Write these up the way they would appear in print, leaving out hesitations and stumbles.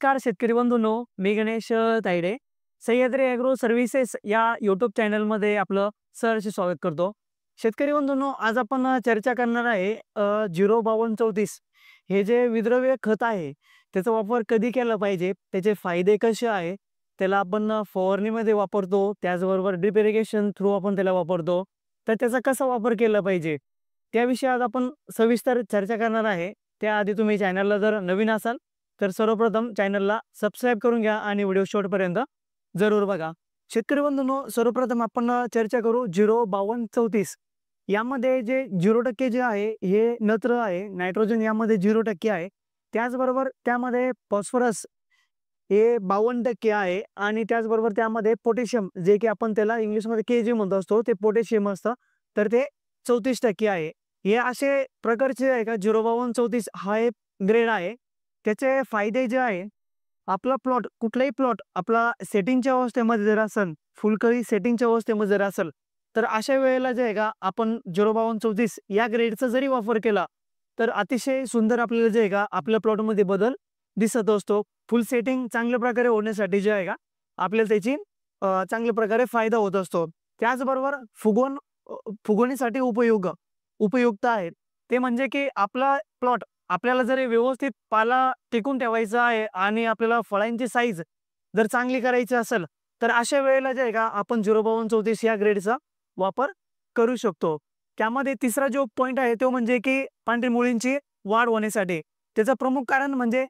नमस्कार शेतकरी बंधूंनो, मी Ganesh Tayde. Sahyadri agro services या यूट्यूब चॅनलमध्ये आपलं सहर्ष स्वागत करतो. शेतकरी बंधूंनो, आज आपण चर्चा करणार आहे 05234 हे जे विद्रव्य खत आहे त्याचा वापर कधी केला पाहिजे, त्याचे फायदे कसे आहे, त्याला आपण फवारणीमध्ये वापरतो, त्याचबरोबर ड्रिप इरिगेशन थ्रू आपण त्याला वापरतो, तर त्याचा कसा वापर केला पाहिजे त्याविषयी आज आपण सविस्तर चर्चा करणार आहे. त्याआधी तुम्ही चॅनलला जर नवीन असाल तर सर्वप्रथम चॅनलला सबस्क्राईब करून घ्या आणि व्हिडिओ शेवटपर्यंत जरूर बघा. शेतकरी बंधूंनो, सर्वप्रथम आपण चर्चा करू 05234 यामध्ये जे 0% जे आहे हे नत्र आहे, नायट्रोजन यामध्ये 0% आहे. त्याचबरोबर त्यामध्ये फॉस्फरस हे 52% आहे आणि त्याचबरोबर त्यामध्ये पोटॅशियम जे की आपण त्याला इंग्लिशमध्ये Kg म्हणत असतो, ते पोटॅशियम असतं, तर ते 34% आहे. हे असे प्रकारचे आहे का 05234 हा एक ग्रेड आहे. त्याचे फायदे जे आहे, आपला प्लॉट कुठलाही प्लॉट आपला सेटिंगच्या अवस्थेमध्ये जर असेल, फुलकळी सेटिंगच्या अवस्थेमध्ये जर असेल, तर अशा वेळेला जे आहे का आपण 05234 या ग्रेडचा जरी वापर केला तर अतिशय सुंदर आपल्याला जे आहे का आपल्या प्लॉटमध्ये बदल दिसत असतो. फुल सेटिंग चांगल्या प्रकारे होण्यासाठी जे आहे का आपल्याला त्याची चांगल्या प्रकारे फायदा होत असतो. त्याचबरोबर फुगवणीसाठी उपयुक्त आहेत ते म्हणजे की आपला प्लॉट आपल्याला जर व्यवस्थित पाला टिकून ठेवायचा आहे आणि आपल्याला फळांची साईज जर चांगली करायची असेल तर अशा वेळेला जे आहे का आपण 05234 या ग्रेडचा वापर करू शकतो. त्यामध्ये तिसरा जो पॉईंट आहे तो म्हणजे की पांढरी मुळींची वाढ होण्यासाठी. त्याचं प्रमुख कारण म्हणजे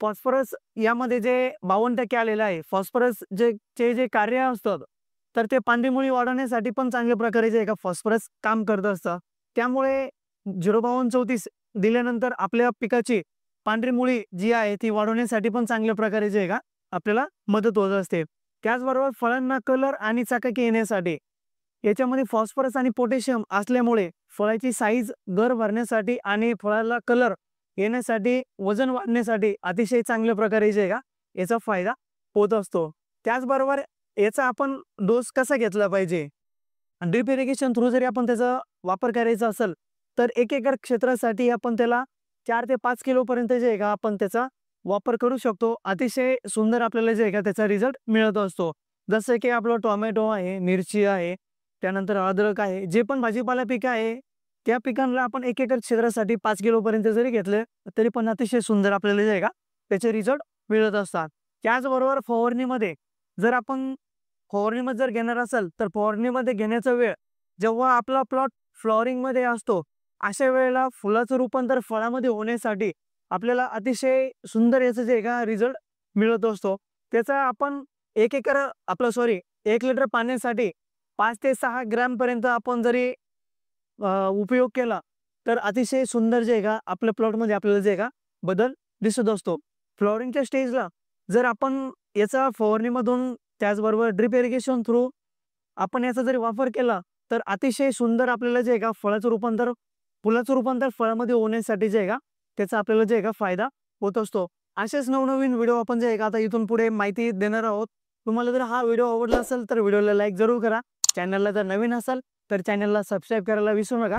फॉस्फरस यामध्ये जे 52% आलेलं आहे. फॉस्फरस जे कार्य असतात तर ते पांढरी मुळी वाढवण्यासाठी पण चांगल्या प्रकारे जे आहे का फॉस्फरस काम करत असतं. त्यामुळे 05234 दिल्यानंतर आपल्या पिकाची पांढरी मुळी जी आहे ती वाढवण्यासाठी पण चांगल्या प्रकारे जे आहे का आपल्याला मदत होत असते. त्याचबरोबर फळांना कलर आणि चकाकी येण्यासाठी याच्यामध्ये फॉस्फरस आणि पोटॅशियम असल्यामुळे फळाची साईज गर भरण्यासाठी आणि फळाला कलर येण्यासाठी, वजन वाढण्यासाठी अतिशय चांगल्या प्रकारे जे आहे का याचा फायदा होत असतो. त्याचबरोबर याचा आपण डोस कसा घेतला पाहिजे, ड्रिप इरिगेशन थ्रू जरी आपण त्याचा वापर करायचा असेल तर 1 एकर क्षेत्रासाठी आपण त्याला 4 ते 5 किलो पर्यंत जे आहे का आपण त्याचा वापर करू शकतो. अतिशय सुंदर आपल्याला जे आहे का त्याचा रिझल्ट मिळत असतो. जसं की आपलं टोमॅटो आहे, मिरची आहे, त्यानंतर अद्रक आहे, जे पण भाजीपाला पिकं आहे त्या पिकांना आपण 1 एकर क्षेत्रासाठी 5 किलो पर्यंत जरी घेतले तरी पण अतिशय सुंदर आपल्याला जे आहे का त्याचे रिझल्ट मिळत असतात. त्याचबरोबर फवारणीमध्ये जर आपण फवारणीमध्ये जर घेणार असेल तर फवारणीमध्ये घेण्याचा वेळ जेव्हा आपला प्लॉट फ्लॉवरिंगमध्ये असतो, अशा वेळेला फुलाचं रूपांतर फळामध्ये होण्यासाठी आपल्याला अतिशय सुंदर याचं जे आहे का रिझल्ट मिळत असतो. त्याचा आपण 1 लिटर पाण्यासाठी 5 ते 6 ग्रॅम पर्यंत आपण जरी उपयोग केला तर अतिशय सुंदर जे आहे का आपल्या प्लॉटमध्ये आपल्याला जे आहे का बदल दिसत असतो. फ्लॉवरिंगच्या स्टेजला जर आपण याचा फवारणीमधून त्याचबरोबर ड्रिप इरिगेशन थ्रू आपण याचा जरी वापर केला तर अतिशय सुंदर आपल्याला जे आहे का फुलाचं रूपांतर फळामध्ये होण्यासाठी जे आहे का त्याचा आपल्याला जे आहे का फायदा होत असतो. असेच नवनवीन व्हिडिओ आपण जे आहे का आता इथून पुढे माहिती देणार आहोत. तुम्हाला जर हा व्हिडिओ आवडला असेल तर व्हिडिओला लाईक जरूर करा. चॅनलला जर नवीन असाल तर चॅनलला सबस्क्राईब करायला विसरू नका.